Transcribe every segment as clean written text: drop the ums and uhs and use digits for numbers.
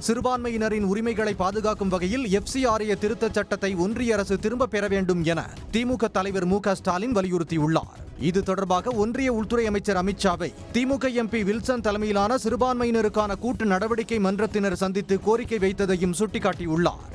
சிறுபான்மையினரின் உரிமைகளை பாதுகாக்கும் வகையில் FCRA திருத்தச் சட்டத்தை ஒன்றிய அரசு திரும்ப பெற வேண்டும் என திமுக தலைவர் மு.க.ஸ்டாலின் வலியுறுத்தியுள்ளார். இது தொடர்பாக ஒன்றிய உள்துறை அமைச்சர் அமித்ஷாவை திமுக MP வில்சன் தலைமையிலான சிறுபான்மையினருக்கான கூட்டு நடவடிக்கை மன்றத்தினர் சந்தித்து கோரிக்கை வைத்ததையும் சுட்டிக்காட்டியுள்ளார்.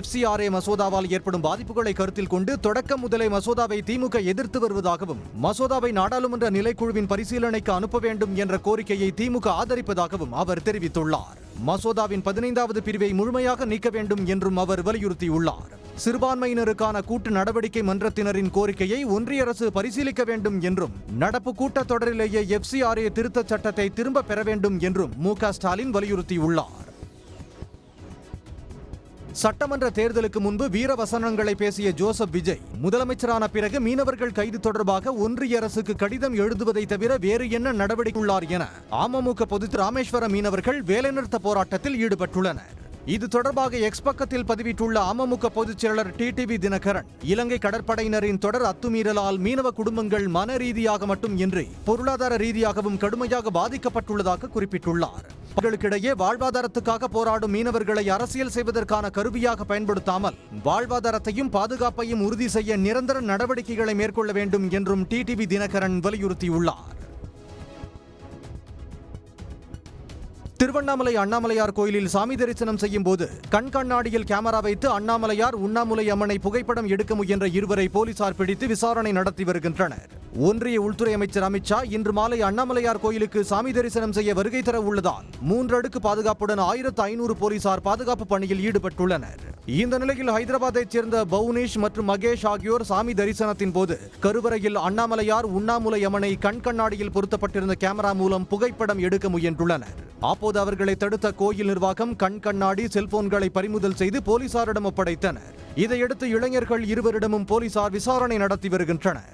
FCRA மசோதாவால் ஏற்படும் பாதிப்புகளை கருத்தில் கொண்டு தொடக்கம் முதலே மசோதாவை திமுக எதிர்த்து வருவதாகவும், மசோதாவை நாடாளுமன்ற நிலைக்குழுவின் பரிசீலனைக்கு அனுப்ப வேண்டும் என்ற கோரிக்கையை திமுக ஆதரிப்பதாகவும் அவர் தெரிவித்துள்ளார். மசோதாவின் 15வது பிரிவை முழுமையாக நீக்க வேண்டும் என்றும் அவர் வலியுறுத்தியுள்ளார். சிறுபான்மையினருக்கான கூட்டு நடவடிக்கை மன்றத்தினரின் கோரிக்கையை ஒன்றிய அரசு பரிசீலிக்க வேண்டும் என்றும், நடப்பு கூட்டத்தொடரிலேயே FCRA திருத்தச் சட்டத்தை திரும்ப பெற வேண்டும் என்றும் மு.க.ஸ்டாலின் வலியுறுத்தியுள்ளார். சட்டமன்ற தேர்தலுக்கு முன்பு வீரவசனங்களை பேசிய ஜோசப் விஜய் முதலமைச்சரான பிறகு மீனவர்கள் கைது தொடர்பாக ஒன்றிய அரசுக்கு கடிதம் எழுதுவதை தவிர வேறு என்ன நடவடிக்கை உள்ளார் என அமமுக பொதுச் ராமேஸ்வரம் மீனவர்கள் வேலைநிறுத்த போராட்டத்தில் ஈடுபட்டுள்ளனர். இது தொடர்பாக எக்ஸ் பக்கத்தில் பதிவிட்டுள்ள அமமுக பொதுச் செயலர் TTV தினகரன், இலங்கை கடற்படையினரின் தொடர் அத்துமீறலால் மீனவ குடும்பங்கள் மன ரீதியாக மட்டுமின்றி பொருளாதார ரீதியாகவும் கடுமையாக பாதிக்கப்பட்டுள்ளதாக குறிப்பிட்டுள்ளார். அவர்களுக்கிடையே வாழ்வாதாரத்துக்காக போராடும் மீனவர்களை அரசியல் செய்வதற்கான கருவியாக பயன்படுத்தாமல் வாழ்வாதாரத்தையும் பாதுகாப்பையும் உறுதி செய்ய நிரந்தர நடவடிக்கைகளை மேற்கொள்ள வேண்டும் என்றும் TTV தினகரன் வலியுறுத்தியுள்ளார். திருவண்ணாமலை அண்ணாமலையார் கோயிலில் சாமி தரிசனம் செய்யும் போது கண்ணாடியில் கேமரா வைத்து அண்ணாமலையார் உண்ணாமுலை அம்மனை புகைப்படம் எடுக்க முயன்ற இருவரை போலீசார் பிடித்து விசாரணை நடத்தி வருகின்றனர். ஒன்றிய உள்துறை அமைச்சர் அமித்ஷா இன்று மாலை அண்ணாமலையார் கோயிலுக்கு சாமி தரிசனம் செய்ய வருகை தர உள்ளதால் 3 அடுக்கு பாதுகாப்புடன் 1500 போலீசார் பாதுகாப்பு பணியில் ஈடுபட்டுள்ளனர். இந்த நிலையில் ஹைதராபாத்தைச் சேர்ந்த பவுனேஷ் மற்றும் மகேஷ் ஆகியோர் சாமி தரிசனத்தின் போது கருவறையில் அண்ணாமலையார் உண்ணாமுலை அம்மனை கண்ணாடியில் பொருத்தப்பட்டிருந்த கேமரா மூலம் புகைப்படம் எடுக்க முயன்றுள்ளனர். அப்போது அவர்களை தடுத்த கோயில் நிர்வாகம் கண்ணாடி, செல்போன்களை பறிமுதல் செய்து போலீசாரிடம் ஒப்படைத்தனர். இதையடுத்து இளைஞர்கள் இருவரிடமும் போலீசார் விசாரணை நடத்தி வருகின்றனர்.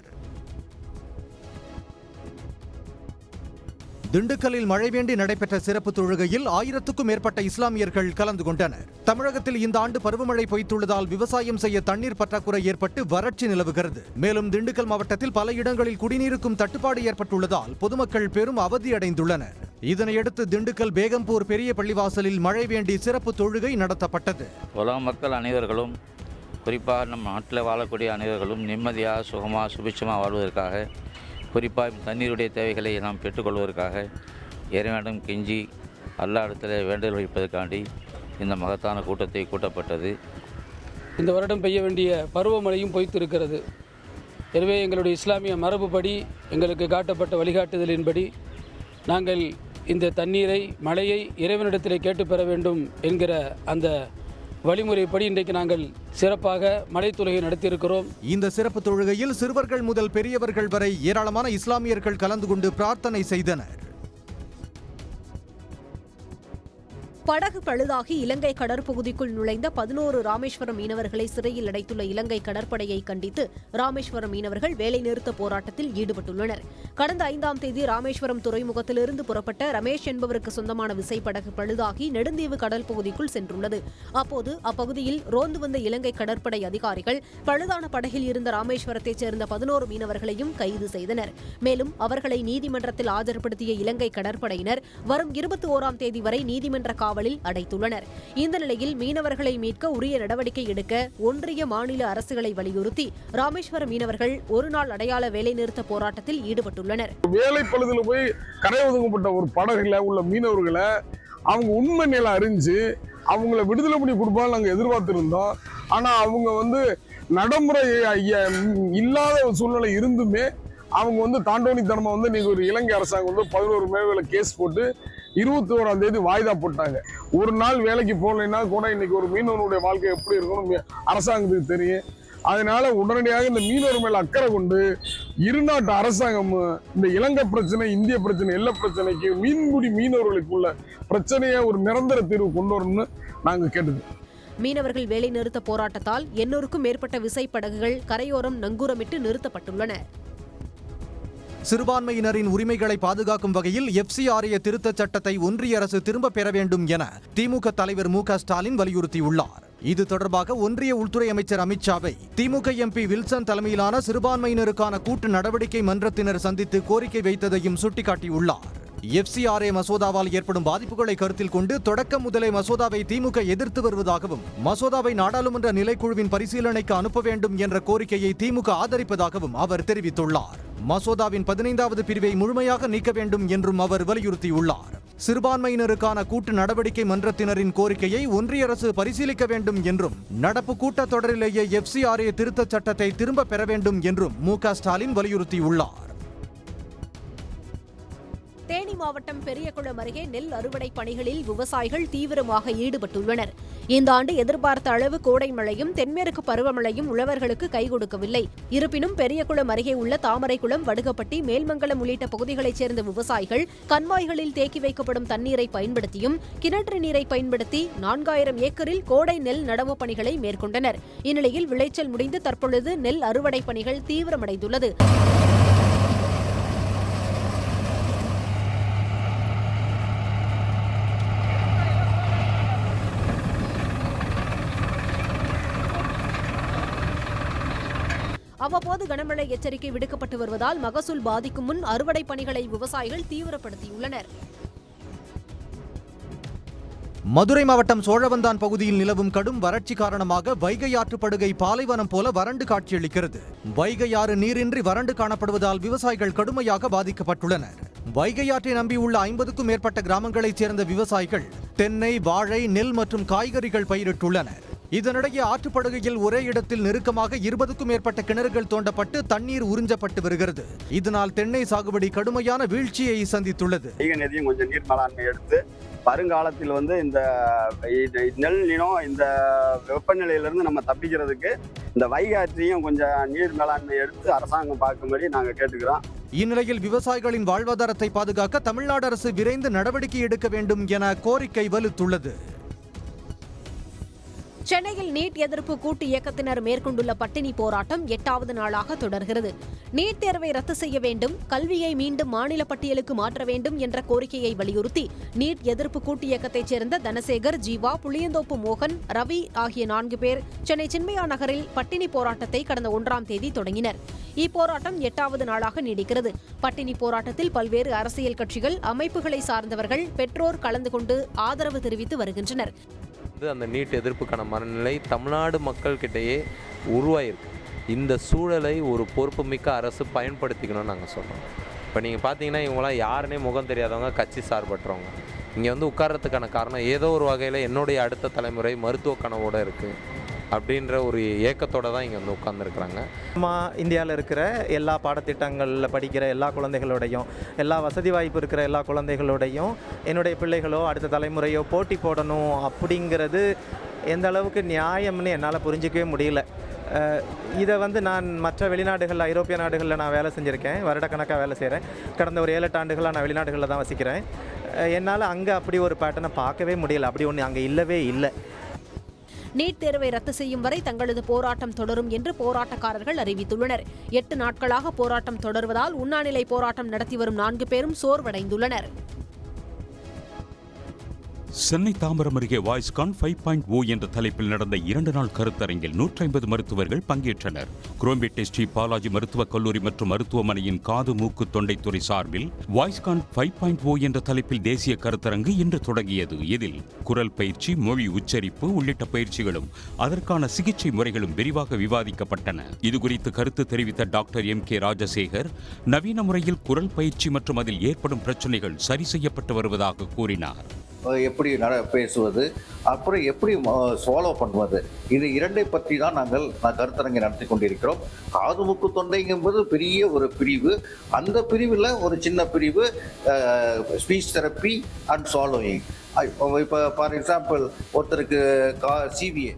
திண்டுக்கல்லில் மழை வேண்டி நடைபெற்ற சிறப்பு தொழுகையில் 1000க்கும் மேற்பட்ட இஸ்லாமியர்கள் கலந்து கொண்டனர். தமிழகத்தில் இந்த ஆண்டு பருவமழை பொய்த்துள்ளதால் விவசாயம் செய்ய தண்ணீர் பற்றாக்குறை ஏற்பட்டு வறட்சி நிலவுகிறது. மேலும் திண்டுக்கல் மாவட்டத்தில் பல இடங்களில் குடிநீருக்கும் தட்டுப்பாடு ஏற்பட்டுள்ளதால் பொதுமக்கள் பெரும் அவதியடைந்துள்ளனர். இதனையடுத்து திண்டுக்கல் பேகம்பூர் பெரிய பள்ளிவாசலில் மழை வேண்டி சிறப்பு தொழுகை நடத்தப்பட்டது. உலக மக்கள் அனைவர்களும், குறிப்பாக நம் நாட்டில் வாழக்கூடிய அனைவர்களும் நிம்மதியாக, சுகமாக, சுபிட்சமாக வாழ்வதற்காக, குறிப்பாக தண்ணீருடைய தேவைகளை நாம் பெற்றுக்கொள்வதற்காக இறைவனிடம் கெஞ்சி அல்லா இடத்துல வேண்டுதல் வைப்பதற்காண்டி இந்த மகத்தான கூட்டத்தை கூட்டப்பட்டது. இந்த வருடம் பெய்ய வேண்டிய பருவமழையும் பொய்த்திருக்கிறது. எனவே எங்களுடைய இஸ்லாமிய மரபுப்படி எங்களுக்கு காட்டப்பட்ட வழிகாட்டுதலின்படி நாங்கள் இந்த தண்ணீரை, மழையை இறைவனிடத்திலே கேட்டு பெற வேண்டும் என்கிற அந்த வழிமுறைப்படி இன்றைக்கு நாங்கள் சிறப்பாக மழை தொழுகை நடத்தியிருக்கிறோம். இந்த சிறப்பு தொழுகையில் சிறுவர்கள் முதல் பெரியவர்கள் வரை ஏராளமான இஸ்லாமியர்கள் கலந்து கொண்டு பிரார்த்தனை செய்தனர். படகு பழுதாகி இலங்கை கடற்பகுதிக்குள் நுழைந்த 11 ராமேஸ்வரம் மீனவர்களை சிறையில் அடைத்துள்ள இலங்கை கடற்படையை கண்டித்து ராமேஸ்வரம் மீனவர்கள் வேலைநிறுத்த போராட்டத்தில் ஈடுபட்டுள்ளனர். கடந்த 5ஆம் தேதி ராமேஸ்வரம் துறைமுகத்திலிருந்து புறப்பட்ட ரமேஷ் என்பவருக்கு சொந்தமான விசைப்படகு பழுதாகி நெடுந்தீவு கடல் பகுதிக்குள் சென்றுள்ளது. அப்போது அப்பகுதியில் ரோந்து வந்த இலங்கை கடற்படை அதிகாரிகள் பழுதான படகில் இருந்த ராமேஸ்வரத்தைச் சேர்ந்த 11 மீனவர்களையும் கைது செய்தனர். மேலும் அவர்களை நீதிமன்றத்தில் ஆஜர்படுத்திய இலங்கை கடற்படையினர் வரும் 21ஆம் தேதி வரை நீதிமன்ற காவலில் அடைத்துள்ளனர். இந்த நிலையில் மீனவர்களை மீட்க உரிய நடவடிக்கை எடுக்க ஒன்றிய, மாநில அரசுகளை வலியுறுத்தி ராமேஸ்வரம் மீனவர்கள் ஒருநாள் அடையாள வேலைநிறுத்த போராட்டத்தில் ஈடுபட்டுள்ளனர். வேலை பழுதுல போய் கரை ஒதுக்கப்பட்ட ஒரு படகுல உள்ள மீனவர்களை அவங்க உண்மை நிலை அறிஞ்சு அவங்கள விடுதலை பண்ணி கொடுப்பாங்க நாங்கள் எதிர்பார்த்திருந்தோம். ஆனா அவங்க நடைமுறை இல்லாத சூழ்நிலை இருந்துமே அவங்க தாண்டோனித்தனமா இன்னைக்கு ஒரு இலங்கை அரசாங்கம் 11 மேல கேஸ் போட்டு 21ஆம் தேதி வாய்தா போட்டாங்க. ஒரு நாள் வேலைக்கு போகலைன்னா கூட இன்னைக்கு ஒரு மீனவனுடைய வாழ்க்கை எப்படி இருக்கணும் அரசாங்கத்துக்கு தெரியும். அதனால உடனடியாக இந்த மீனவர் மேல அக்கறை கொண்டு இருநாட்டு அரசாங்கமும் இந்த இலங்கை பிரச்சனை, இந்திய பிரச்சனை, எல்லா பிரச்சனைக்கு மீன்பிடி மீனவர்களுக்குள்ள பிரச்சனையை ஒரு நிரந்தர தீர்வு கொண்டு வரணும்னு நாங்க கேட்டுக்கோம். மீனவர்கள் வேலைநிறுத்த போராட்டத்தால் 800க்கும் மேற்பட்ட விசைப்படகுகள் கரையோரம் நங்கூரமிட்டு நிறுத்தப்பட்டுள்ளன. சிறுபான்மையினரின் உரிமைகளை பாதுகாக்கும் வகையில் FCRA திருத்தச் சட்டத்தை ஒன்றிய அரசு திரும்ப பெற வேண்டும் என திமுக தலைவர் மு.க.ஸ்டாலின் வலியுறுத்தியுள்ளார். இது தொடர்பாக ஒன்றிய உள்துறை அமைச்சர் அமித்ஷாவை திமுக MP வில்சன் தலைமையிலான சிறுபான்மையினருக்கான கூட்டு நடவடிக்கை மன்றத்தினர் சந்தித்து கோரிக்கை வைத்ததையும் சுட்டிக்காட்டியுள்ளார். FCRA மசோதாவால் ஏற்படும் பாதிப்புகளை கருத்தில் கொண்டு தொடக்கம் முதலே மசோதாவை திமுக எதிர்த்து வருவதாகவும் மசோதாவை நாடாளுமன்ற நிலைக்குழுவின் பரிசீலனைக்கு அனுப்ப வேண்டும் என்ற கோரிக்கையை திமுக ஆதரிப்பதாகவும் அவர் தெரிவித்துள்ளார். மசோதாவின் 15வது பிரிவை முழுமையாக நீக்க வேண்டும் என்றும் அவர் வலியுறுத்தியுள்ளார். சிறுபான்மையினருக்கான கூட்டு நடவடிக்கை மன்றத்தினரின் கோரிக்கையை ஒன்றிய அரசு பரிசீலிக்க வேண்டும் என்றும் நடப்பு கூட்டத்தொடரிலேயே FCRA திருத்தச் சட்டத்தை திரும்ப பெற வேண்டும் என்றும் MK ஸ்டாலின் வலியுறுத்தியுள்ளார். தேனி மாவட்டம் பெரியகுளம் அருகே நெல் அறுவடை பணிகளில் விவசாயிகள் தீவிரமாக ஈடுபட்டுள்ளனர். இந்த ஆண்டு எதிர்பார்த்த அளவு கோடை மழையும் தென்மேற்கு பருவமழையும் உழவர்களுக்கு கை கொடுக்கவில்லை. இருப்பினும் பெரியகுளம் அருகே உள்ள தாமரைக்குளம், வடுகப்பட்டி, மேல்மங்கலம் உள்ளிட்ட பகுதிகளைச் சேர்ந்த விவசாயிகள் கண்மாய்களில் தேக்கி வைக்கப்படும் தண்ணீரை பயன்படுத்தியும் கிணற்று நீரை பயன்படுத்தி 4000 ஏக்கரில் கோடை நெல் நடவு பணிகளை மேற்கொண்டனர். இந்நிலையில் விளைச்சல் முடிந்து தற்பொழுது நெல் அறுவடை பணிகள் தீவிரமடைந்துள்ளது. அவ்வப்போது கனமழை எச்சரிக்கை விடுக்கப்பட்டு வருவதால் மகசூல் பாதிக்கும் முன் அறுவடை பணிகளை விவசாயிகள் தீவிரப்படுத்தியுள்ளனர். மதுரை மாவட்டம் சோழவந்தான் பகுதியில் நிலவும் கடும் வறட்சி காரணமாக வைகை ஆற்றுப்படுகை பாலைவனம் போல வறண்டு காட்சியளிக்கிறது. வைகை ஆறு நீரின்றி வறண்டு காணப்படுவதால் விவசாயிகள் கடுமையாக பாதிக்கப்பட்டுள்ளனர். வைகை ஆற்றை நம்பியுள்ள 50க்கும் மேற்பட்ட கிராமங்களைச் சேர்ந்த விவசாயிகள் தென்னை, வாழை, நெல் மற்றும் காய்கறிகள் பயிரிட்டுள்ளனர். இதனிடையே ஆற்றுப்படுகையில் ஒரே இடத்தில் நெருக்கமாக 20க்கும் மேற்பட்ட கிணறுகள் தோண்டப்பட்டு தண்ணீர் உறிஞ்சப்பட்டு வருகிறது. இதனால் தென்னை சாகுபடி கடுமையான வீழ்ச்சியை சந்தித்துள்ளது. நதியும் கொஞ்சம் நீர் மேலாண்மை எடுத்து வருங்காலத்தில் இந்த நெல் இனம் இந்த வெப்பநிலையிலிருந்து நம்ம தப்பிக்கிறதுக்கு இந்த வைகை ஆற்றையும் கொஞ்சம் நீர் மேலாண்மை எடுத்து அரசாங்கம் பார்க்கும்படி நாங்கள் கேட்டுக்கிறோம். இந்நிலையில் விவசாயிகளின் வாழ்வாதாரத்தை பாதுகாக்க தமிழ்நாடு அரசு விரைந்து நடவடிக்கை எடுக்க வேண்டும் என கோரிக்கை வலுத்துள்ளது. சென்னையில் நீட் எதிர்ப்பு கூட்டு இயக்கத்தினர் மேற்கொண்டுள்ள பட்டினி போராட்டம் 8வது நாளாக தொடர்கிறது. நீட் தேர்வை ரத்து செய்ய வேண்டும், கல்வியை மீண்டும் மாநில பட்டியலுக்கு மாற்ற வேண்டும் என்ற கோரிக்கையை வலியுறுத்தி நீட் எதிர்ப்பு கூட்டு இயக்கத்தைச் சேர்ந்த தனசேகர், ஜீவா, புளியந்தோப்பு மோகன், ரவி ஆகிய 4 பேர் சென்னை சின்மயா நகரில் பட்டினி போராட்டத்தை கடந்த 1ஆம் தேதி தொடங்கினர். இப்போராட்டம் 8வது நாளாக நீடிக்கிறது. பட்டினி போராட்டத்தில் பல்வேறு அரசியல் கட்சிகள், அமைப்புகளை சார்ந்தவர்கள், பெற்றோர் கலந்து கொண்டு ஆதரவு தெரிவித்து வருகின்றனர். அந்த நீட் எதிர்ப்புக்கான மனநிலை தமிழ்நாடு மக்கள்கிட்டயே உருவாயிருக்கு. இந்த சூழலை ஒரு பொறுப்புமிக்க அரசு பயன்படுத்திக்கணும்னு நாங்கள் சொல்கிறோம். இப்போ நீங்கள் பார்த்தீங்கன்னா இவங்களாம் யாருன்னே முகம் தெரியாதவங்க, கட்சி சார்பற்றவங்க. இங்கே உட்கார்றதுக்கான காரணம் ஏதோ ஒரு வகையில் என்னுடைய அடுத்த தலைமுறை மருத்துவ கனவோடு இருக்குது அப்படின்ற ஒரு ஏக்கத்தோடு தான் இங்கே உட்கார்ந்துருக்குறாங்க. இந்தியாவில் இருக்கிற எல்லா பாடத்திட்டங்களில் படிக்கிற எல்லா குழந்தைகளோடையும், எல்லா வசதி வாய்ப்பு இருக்கிற எல்லா குழந்தைகளோடையும் என்னுடைய பிள்ளைகளோ அடுத்த தலைமுறையோ போட்டி போடணும் அப்படிங்கிறது எந்த அளவுக்கு நியாயம்னு என்னால் புரிஞ்சிக்கவே முடியல. இதை நான் மற்ற வெளிநாடுகளில், ஐரோப்பிய நாடுகளில் நான் வேலை செஞ்சுருக்கேன், வருடக்கணக்காக வேலை செய்கிறேன். கடந்த ஒரு 7-8 ஆண்டுகளாக நான் வெளிநாடுகளில் தான் வசிக்கிறேன். என்னால் அங்கே அப்படி ஒரு பேட்டர்னை பார்க்கவே முடியல. அப்படி ஒன்று அங்கே இல்லவே இல்லை. நீட் தேர்வை ரத்து செய்யும் வரை தங்களது போராட்டம் தொடரும் என்று போராட்டக்காரர்கள் அறிவித்துள்ளனர். 8 நாட்களாக போராட்டம் தொடர்வதால் உண்ணாநிலை போராட்டம் நடத்தி வரும் 4 பேரும் சோர்வடைந்துள்ளனர். சென்னை தாம்பரம் அருகே வாய்ஸ்கான் 5.0 என்ற தலைப்பில் நடந்த 2 நாள் கருத்தரங்கில் 150 மருத்துவர்கள் பங்கேற்றனர். குரோம்பேட்டை ஸ்ரீ பாலாஜி மருத்துவக் கல்லூரி மற்றும் மருத்துவமனையின் காது, மூக்கு, தொண்டைத்துறை சார்பில் வாய்ஸ்கான் 5.0 என்ற தலைப்பில் தேசிய கருத்தரங்கு இன்று தொடங்கியது. இதில் குரல் பயிற்சி, மொழி உச்சரிப்பு உள்ளிட்ட பயிற்சிகளும் அதற்கான சிகிச்சை முறைகளும் விரிவாக விவாதிக்கப்பட்டன. இதுகுறித்து கருத்து தெரிவித்த டாக்டர் MK ராஜசேகர், நவீன முறையில் குரல் பயிற்சி மற்றும் அதில் ஏற்படும் பிரச்சனைகள் சரி செய்யப்பட்டு வருவதாக கூறினார். எப்படி பேசுவது, அப்புறம் எப்படி ஃபாலோ பண்ணுவது, இது 2ஐ பற்றி தான் நாங்கள் கருத்தரங்கை நடத்தி கொண்டிருக்கிறோம். காது, மூக்கு, தொண்டைங்கும்போது பெரிய ஒரு பிரிவு. அந்த பிரிவில் ஒரு சின்ன பிரிவு ஸ்பீச் தெரப்பி அண்ட் ஃபாலோயிங். இப்போ ஃபார் எக்ஸாம்பிள் ஒருத்தருக்கு CVA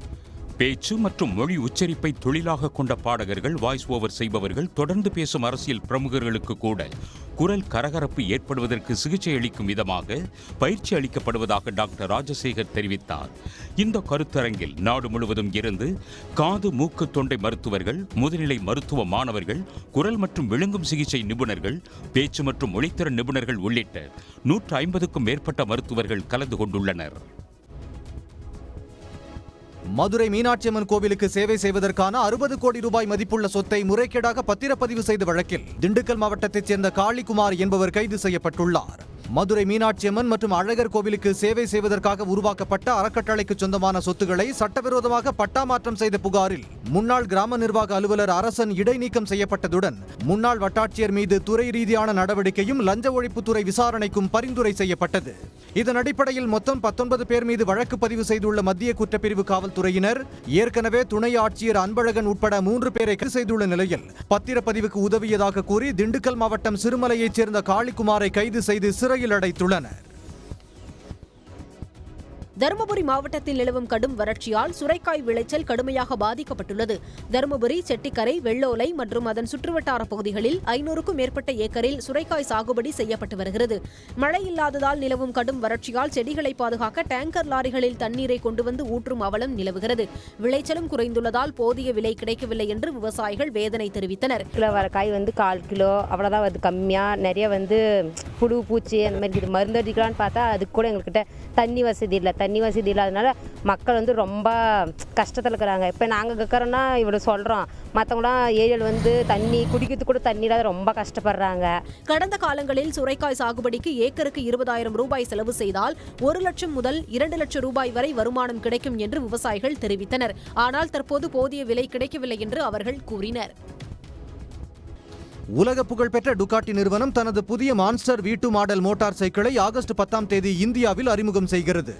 பேச்சு மற்றும் மொழி உச்சரிப்பை தொழிலாக கொண்ட பாடகர்கள், வாய்ஸ் ஓவர் செய்பவர்கள், தொடர்ந்து பேசும் அரசியல் பிரமுகர்களுக்கு கூட குரல் கரகரப்பு ஏற்படுவதற்கு சிகிச்சை அளிக்கும் விதமாக பயிற்சி அளிக்கப்படுவதாக டாக்டர் ராஜசேகர் தெரிவித்தார். இந்த கருத்தரங்கில் நாடு முழுவதும் இருந்து காது, மூக்கு, தொண்டை மருத்துவர்கள், முதுநிலை மருத்துவ மாணவர்கள், குரல் மற்றும் விழுங்கும் சிகிச்சை நிபுணர்கள், பேச்சு மற்றும் மொழித்திறன் நிபுணர்கள் உள்ளிட்ட 150க்கும் மேற்பட்ட மருத்துவர்கள் கலந்து கொண்டுள்ளனர். மதுரை மீனாட்சி அம்மன் கோவிலுக்கு சேவை செய்வதற்கான 60 கோடி ரூபாய் மதிப்புள்ள சொத்தை முறைகேடாக பத்திரப்பதிவு செய்த வழக்கில் திண்டுக்கல் மாவட்டத்தைச் சேர்ந்த காளிக்குமார் என்பவர் கைது செய்யப்பட்டுள்ளார். மதுரை மீனாட்சி அம்மன் மற்றும் அழகர் கோவிலுக்கு சேவை செய்வதற்காக உருவாக்கப்பட்ட அறக்கட்டளைக்கு சொந்தமான சொத்துக்களை சட்டவிரோதமாக பட்டா மாற்றம் செய்த புகாரில் முன்னாள் கிராம நிர்வாக அலுவலர் அரசன் இடைநீக்கம் செய்யப்பட்டதுடன் முன்னாள் வட்டாட்சியர் மீது துறை ரீதியான நடவடிக்கையும் லஞ்ச ஒழிப்புத்துறை விசாரணைக்கும் பரிந்துரை செய்யப்பட்டது. இதன் அடிப்படையில் மொத்தம் 19 பேர் மீது வழக்கு பதிவு செய்துள்ள மத்திய குற்றப்பிரிவு காவல்துறையினர் ஏற்கனவே துணை ஆட்சியர் அன்பழகன் உட்பட 3 பேரை கைது செய்துள்ள நிலையில் பத்திரப்பதிவுக்கு உதவியதாக கூறி திண்டுக்கல் மாவட்டம் சிறுமலையைச் சேர்ந்த காளிக்குமாரை கைது செய்து சிறையில் அடைத்துள்ளனர். தருமபுரி மாவட்டத்தில் நிலவும் கடும் வறட்சியால் சுரைக்காய் விளைச்சல் கடுமையாக பாதிக்கப்பட்டுள்ளது. தருமபுரி, செட்டிக்கரை, வெள்ளோலை மற்றும் அதன் சுற்றுவட்டார பகுதிகளில் 500க்கும் மேற்பட்ட ஏக்கரில் சுரைக்காய் சாகுபடி செய்யப்பட்டு வருகிறது. மழை இல்லாததால் நிலவும் கடும் வறட்சியால் செடிகளை பாதுகாக்க டேங்கர் லாரிகளில் தண்ணீரை கொண்டு வந்து ஊற்றும் அவலம் நிலவுகிறது. விளைச்சலும் குறைந்துள்ளதால் போதிய விலை கிடைக்கவில்லை என்று விவசாயிகள் வேதனை தெரிவித்தனர். கிலோ வர காய் 1/4 கிலோ அவ்வளோதான் வருது, கம்மியாக. நிறைய புழு பூச்சி அந்த மாதிரி மருந்து அடிக்கலான்னு பார்த்தா அதுக்கு கூட எங்கள்கிட்ட தண்ணி வசதி இல்லாதனால மக்கள் ரொம்ப கஷ்டத்தில் இருக்கிறாங்க. இப்போ நாங்கள் கேட்குறோன்னா இவ்வளோ சொல்கிறோம், மற்றவங்களாம் ஏரியாவில் தண்ணி குடிக்கிறதுக்கு கூட தண்ணி இல்லாத ரொம்ப கஷ்டப்படுறாங்க. கடந்த காலங்களில் சுரைக்காய் சாகுபடிக்கு ஏக்கருக்கு 20,000 ரூபாய் செலவு செய்தால் 1 லட்சம் முதல் 2 லட்சம் ரூபாய் வரை வருமானம் கிடைக்கும் என்று விவசாயிகள் தெரிவித்தனர். ஆனால் தற்போது போதிய விலை கிடைக்கவில்லை என்று அவர்கள் கூறினர். உலக புகழ்பெற்ற டுகாட்டி நிறுவனம் தனது புதிய மான்ஸ்டர் V2 மாடல் மோட்டார் சைக்கிளை ஆகஸ்ட் 10ஆம் தேதி இந்தியாவில் அறிமுகம் செய்கிறது.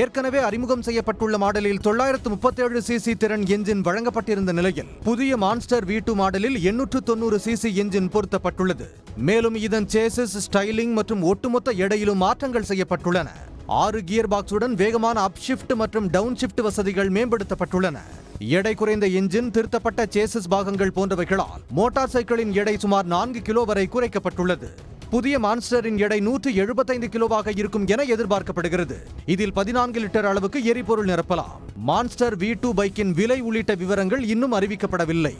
ஏற்கனவே அறிமுகம் செய்யப்பட்டுள்ள மாடலில் 937 சிசி திறன் என்ஜின் வழங்கப்பட்டிருந்த நிலையில் புதிய மான்ஸ்டர் V2 மாடலில் 890 சிசி என்ஜின் பொருத்தப்பட்டுள்ளது. மேலும் இதன் சேசிஸ், ஸ்டைலிங் மற்றும் ஒட்டுமொத்த எடையிலும் மாற்றங்கள் செய்யப்பட்டுள்ளன. 6 கியர் பாக்ஸுடன் வேகமான அப் ஷிஃப்ட் மற்றும் டவுன் ஷிஃப்ட் வசதிகள் மேம்படுத்தப்பட்டுள்ளன. எடை குறைந்த என்ஜின், திருத்தப்பட்ட சேசிஸ் பாகங்கள் போன்றவைகளால் மோட்டார் சைக்கிளின் எடை சுமார் 4 கிலோ வரை குறைக்கப்பட்டுள்ளது. புதிய மான்ஸ்டரின் எடை 175 கிலோவாக இருக்கும் என எதிர்பார்க்கப்படுகிறது. இதில் 14 லிட்டர் அளவுக்கு எரிபொருள் நிரப்பலாம். மான்ஸ்டர் V2 பைக்கின் விலை உள்ளிட்ட விவரங்கள் இன்னும் அறிவிக்கப்படவில்லை.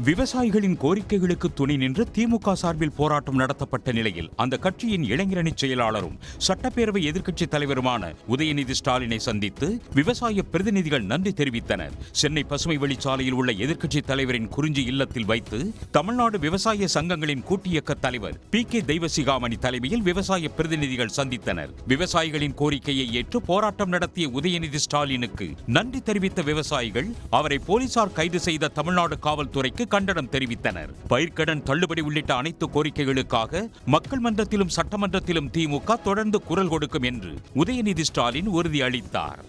விவசாயிகளின் கோரிக்கைகளுக்கு துணை நின்று திமுக சார்பில் போராட்டம் நடத்தப்பட்ட நிலையில் அந்த கட்சியின் இளைஞரணி செயலாளரும் சட்டப்பேரவை எதிர்க்கட்சித் தலைவருமான உதயநிதி ஸ்டாலினை சந்தித்து விவசாய பிரதிநிதிகள் நன்றி தெரிவித்தனர். சென்னை பசுமை வழிச்சாலையில் உள்ள எதிர்க்கட்சித் தலைவரின் குறிஞ்சி இல்லத்தில் வைத்து தமிழ்நாடு விவசாய சங்கங்களின் கூட்டியக்க தலைவர் PK தெய்வசிகாமணி தலைமையில் விவசாய பிரதிநிதிகள் சந்தித்தனர். விவசாயிகளின் கோரிக்கையை ஏற்று போராட்டம் நடத்திய உதயநிதி ஸ்டாலினுக்கு நன்றி தெரிவித்த விவசாயிகள் அவரை போலீசார் கைது செய்த தமிழ்நாடு காவல்துறைக்கு கண்டனம் தெரிவித்தனர். பயிர்க்கடன் தள்ளுபடி உள்ளிட்ட அனைத்து கோரிக்கைகளுக்காக மக்கள் மன்றத்திலும் சட்டமன்றத்திலும் திமுக தொடர்ந்து குரல் கொடுக்கும் என்று உதயநிதி ஸ்டாலின் உறுதியளித்தார்.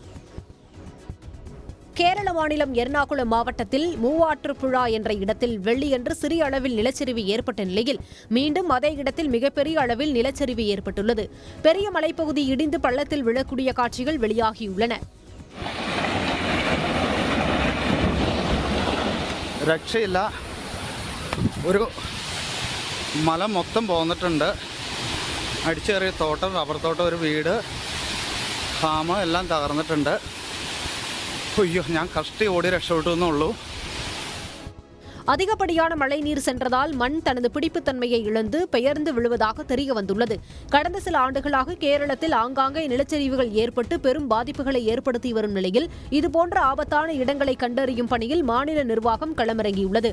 கேரள மாநிலம் எர்ணாகுளம் மாவட்டத்தில் மூவாற்றுப்புழா என்ற இடத்தில் வெள்ளியன்று சிறிய அளவில் நிலச்சரிவு ஏற்பட்ட நிலையில் மீண்டும் அதே இடத்தில் மிகப்பெரிய அளவில் நிலச்சரிவு ஏற்பட்டுள்ளது. பெரிய மலைப்பகுதி இடிந்து பள்ளத்தில் விழக்கூடிய காட்சிகள் வெளியாகியுள்ளன. രക്ഷയില്ല, ഒരു മല മൊത്തം പോന്നിട്ടുണ്ട്. അടിച്ചേറിയ തോട്ടം, റബ്ബർ തോട്ടം, ഒരു വീട്, ഫാം എല്ലാം തകർന്നിട്ടുണ്ട്. അയ്യോ, ഞാൻ കഷ്ടി ഓടി രക്ഷപ്പെട്ടു എന്നുള്ളൂ. அதிகப்படியான மழைநீர் சென்றதால் மண் தனது பிடிப்புத்தன்மையை இழந்து பெயர்ந்து விழுவதாக தெரிய வந்துள்ளது. கடந்த சில ஆண்டுகளாக கேரளத்தில் ஆங்காங்கே நிலச்சரிவுகள் ஏற்பட்டு பெரும் பாதிப்புகளை ஏற்படுத்தி வரும் நிலையில் இதுபோன்ற ஆபத்தான இடங்களை கண்டறியும் பணியில் மாநில நிர்வாகம் களமிறங்கியுள்ளது.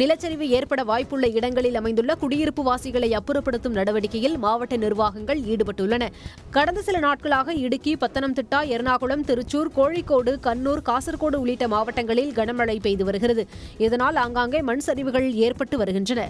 நிலச்சரிவு ஏற்பட வாய்ப்புள்ள இடங்களில் அமைந்துள்ள குடியிருப்பு வாசிகளை அப்புறப்படுத்தும் நடவடிக்கையில் மாவட்ட நிர்வாகங்கள் ஈடுபட்டுள்ளன. கடந்த சில நாட்களாக இடுக்கி, பத்தனம்திட்டா, எர்ணாகுளம், திருச்சூர், கோழிக்கோடு, கண்ணூர், காசர்கோடு உள்ளிட்ட மாவட்டங்களில் கனமழை பெய்து வருகிறது. இதனால் ஆங்காங்கே மண் சரிவுகள் ஏற்பட்டு வருகின்றன.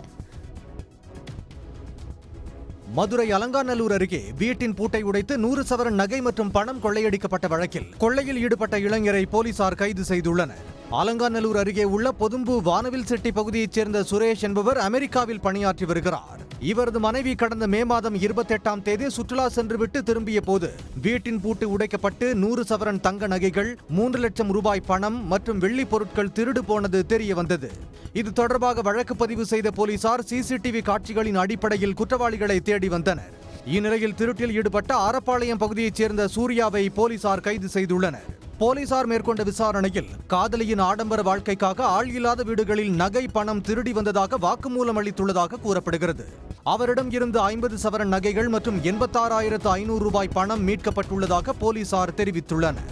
மதுரை அலங்காநல்லூர் அருகே வீட்டின் பூட்டை உடைத்து 100 சவரன் நகை மற்றும் பணம் கொள்ளையடிக்கப்பட்ட வழக்கில் கொள்ளையில் ஈடுபட்ட இளைஞரை போலீசார் கைது செய்துள்ளனர். அலங்காநல்லூர் அருகே உள்ள பொதும்பு வானவில் செட்டி பகுதியைச் சேர்ந்த சுரேஷ் என்பவர் அமெரிக்காவில் பணியாற்றி வருகிறார். இவரது மனைவி கடந்த மே மாதம் 28ஆம் தேதி சுற்றுலா சென்றுவிட்டு திரும்பிய போது வீட்டின் பூட்டு உடைக்கப்பட்டு 100 சவரன் தங்க நகைகள், 3 லட்சம் ரூபாய் பணம் மற்றும் வெள்ளி பொருட்கள் திருடு போனது தெரிய வந்தது. இது தொடர்பாக வழக்கு பதிவு செய்த போலீசார் CCTV காட்சிகளின் அடிப்படையில் குற்றவாளிகளை தேடி வந்தனர். இந்நிலையில் திருட்டில் ஈடுபட்ட ஆரப்பாளையம் பகுதியைச் சேர்ந்த சூர்யாவை போலீசார் கைது செய்துள்ளனர். போலீசார் மேற்கொண்ட விசாரணையில் காதலியின் ஆடம்பர வாழ்க்கைக்காக ஆள் இல்லாத வீடுகளில் நகை, பணம் திருடி வந்ததாக வாக்குமூலம் அளித்துள்ளதாக கூறப்படுகிறது. அவரிடம் இருந்து 50 சவரன் நகைகள் மற்றும் 86,500 ரூபாய் பணம் மீட்கப்பட்டுள்ளதாக போலீசார் தெரிவித்துள்ளனர்.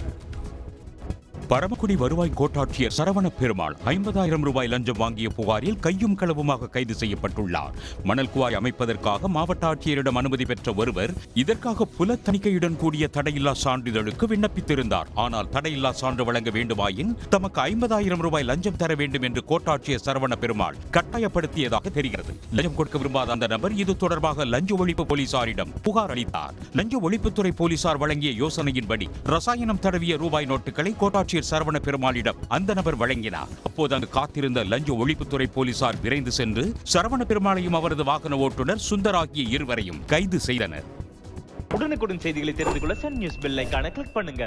பரமக்குடி வருவாய் கோட்டாட்சியர் சரவண பெருமாள் 50,000 ரூபாய் லஞ்சம் வாங்கிய புகாரில் கையும் களவுமாக கைது செய்யப்பட்டுள்ளார். மணல் குவாய் அமைப்பதற்காக மாவட்ட ஆட்சியரிடம் அனுமதி பெற்ற ஒருவர் இதற்காக புல தணிக்கையுடன் கூடிய தடையில்லா சான்றிதழுக்கு விண்ணப்பித்திருந்தார். ஆனால் தடையில்லா சான்று வழங்க வேண்டுமாயின் தமக்கு 50,000 ரூபாய் லஞ்சம் தர வேண்டும் என்று கோட்டாட்சியர் சரவண பெருமாள் கட்டாயப்படுத்தியதாக தெரிகிறது. லஞ்சம் கொடுக்க விரும்பாத அந்த நபர் இது தொடர்பாக லஞ்ச ஒழிப்பு போலீசாரிடம் புகார் அளித்தார். லஞ்ச ஒழிப்புத்துறை போலீசார் வழங்கிய யோசனையின்படி ரசாயனம் தடவிய ரூபாய் நோட்டுகளை கோட்டாட்சியர் சரவண பெருமாளிடம் அந்த நபர் வழங்கினார். அப்போது அங்கு காத்திருந்த லஞ்ச ஒழிப்புத்துறை போலீசார் விரைந்து சென்று சரவண பெருமாளையும் அவரது வாகன ஓட்டுநர் சுந்தர் ஆகிய இருவரையும் கைது செய்தனர். உடனுக்குடன் செய்திகளை தெரிந்து கொள்ள சன் நியூஸ் பெல் ஐகானை கிளிக் பண்ணுங்க.